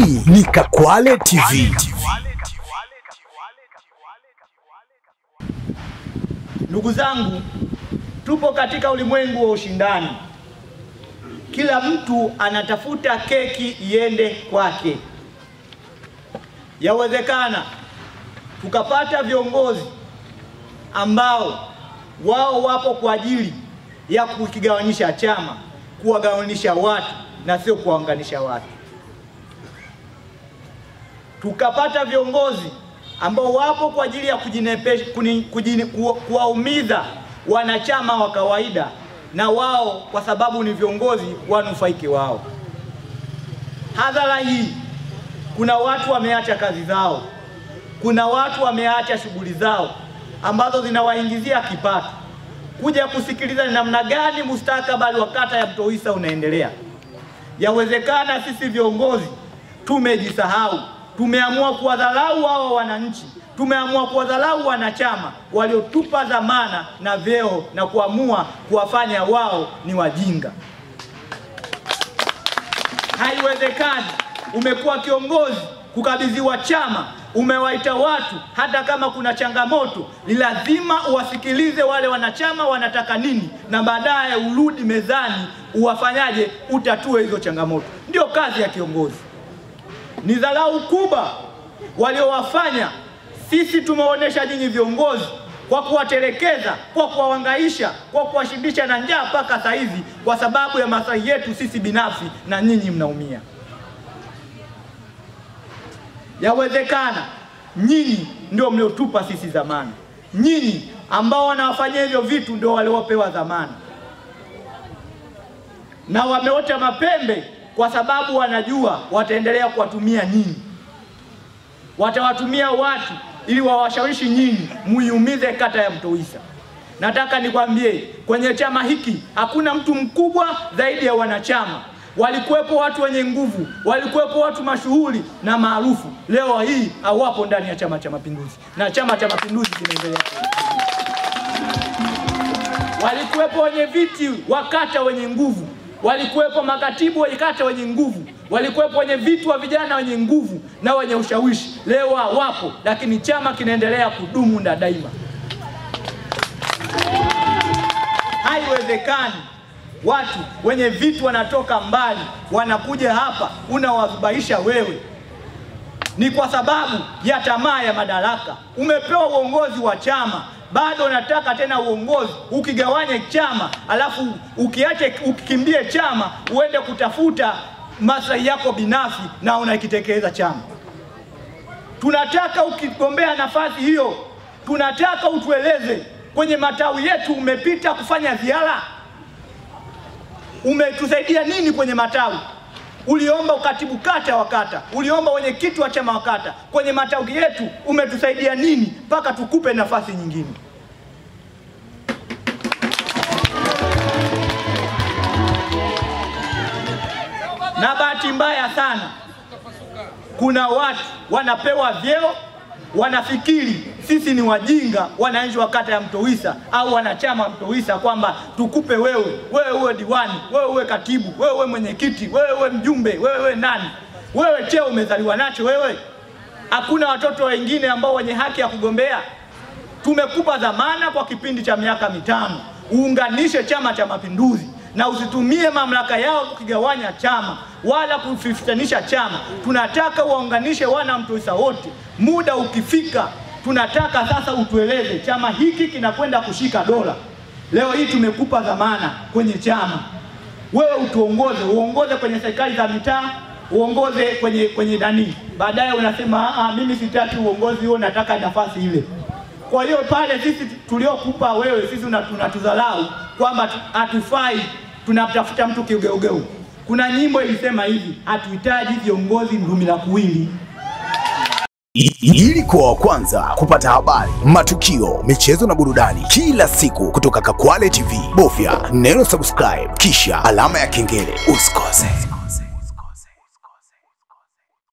Hii ni Kakwale TV. Ndugu zangu, tupo katika ulimwengu wa ushindani. Kila mtu anatafuta keki iende kwake. Yawezekana tukapata viongozi ambao wao wapo kwa ajili ya kukigawanyisha chama, kuwagawanisha watu na sio kuwaunganisha watu. Tukapata viongozi ambao wapo kwa ajili ya kuwaumiza wanachama wa kawaida, na wao kwa sababu ni viongozi wanufaike wao. Hadhara hii, kuna watu wameacha kazi zao, kuna watu wameacha shughuli zao ambazo zinawaingizia kipato, kuja kusikiliza ni namna gani mustakabali wa kata ya Mtowisa unaendelea. Yawezekana sisi viongozi tumejisahau, tumeamua kuwadharau hao wananchi, tumeamua kuwadharau wanachama waliotupa dhamana na vyeo na kuamua kuwafanya wao ni wajinga. Haiwezekani umekuwa kiongozi, kukabidhiwa chama, umewaita watu, hata kama kuna changamoto ni lazima uwasikilize wale wanachama wanataka nini, na baadaye urudi mezani uwafanyaje, utatue hizo changamoto. Ndio kazi ya kiongozi. Ni dharau kubwa waliowafanya. Sisi tumeonesha nyinyi viongozi kwa kuwatelekeza, kwa kuwahangaisha, kwa kuwashindisha na njaa mpaka sasa hivi kwa sababu ya maslahi yetu sisi binafsi, na nyinyi mnaumia. Yawezekana nyinyi ndio mliotupa sisi zamani. Nyinyi ambao wanawafanyia hivyo vitu ndio waliopewa zamani, na wameota mapembe kwa sababu wanajua wataendelea kuwatumia nyinyi. Watawatumia watu ili wawashawishi nyinyi muiumize kata ya Mtowisa. Nataka nikwambie, kwenye chama hiki hakuna mtu mkubwa zaidi ya wanachama. Walikuwepo watu wenye nguvu, walikuwepo watu mashuhuri na maarufu. Leo hii hawapo ndani ya Chama cha Mapinduzi, na Chama cha Mapinduzi kinaendelea. Walikuwepo wenye viti wa kata wenye nguvu, walikuwepo makatibu wa kata wenye nguvu, walikuwepo wenye vitu wa vijana wenye nguvu na wenye ushawishi. Leo hawapo, lakini chama kinaendelea kudumu na daima. Haiwezekani watu wenye vitu wanatoka mbali wanakuja hapa unawazubaisha wewe. Ni kwa sababu ya tamaa ya madaraka. Umepewa uongozi wa chama, bado unataka tena uongozi, ukigawanye chama, alafu ukikimbie chama uende kutafuta maslahi yako binafsi na unakitekeleza chama. Tunataka ukigombea nafasi hiyo, tunataka utueleze kwenye matawi yetu umepita kufanya ziara. Umetusaidia nini kwenye matawi? Uliomba ukatibu kata wa kata, uliomba wenyekiti wa chama wa kata. Kwenye matawi yetu umetusaidia nini mpaka tukupe nafasi nyingine? Na bahati mbaya sana, kuna watu wanapewa vyeo, wanafikiri sisi ni wajinga, wananchi wa kata ya Mtowisa au wanachama wa Mtowisa, kwamba tukupe wewe uwe diwani, wewe uwe katibu, wewe uwe mwenyekiti, wewe uwe mjumbe, wewe uwe nani. Wewe cheo umezaliwa nacho wewe? Hakuna watoto wengine ambao wenye haki ya kugombea? Tumekupa dhamana kwa kipindi cha miaka 5, uunganishe Chama cha Mapinduzi na usitumie mamlaka yao kukigawanya chama wala kufifitanisha chama. Tunataka waunganishe wana Mtowisa wote. Muda ukifika, tunataka sasa utueleze chama hiki kinakwenda kushika dola. Leo hii tumekupa dhamana kwenye chama, wewe utuongoze, uongoze kwenye serikali za mitaa, uongoze kwenye dani. Baadaye unasema mimi sitaki uongozi huo, nataka nafasi ile. Kwa hiyo pale sisi tuliokupa wewe, sisi tunatudharau kwamba hatufai, tunatafuta mtu kiugeugeu. Kuna nyimbo ilisema hivi, hatuhitaji viongozi ndumila kuwili. Ili kuwa wa kwanza kupata habari, matukio, michezo na burudani kila siku kutoka Kakwale TV, bofya neno subscribe kisha alama ya kengele. Usikose.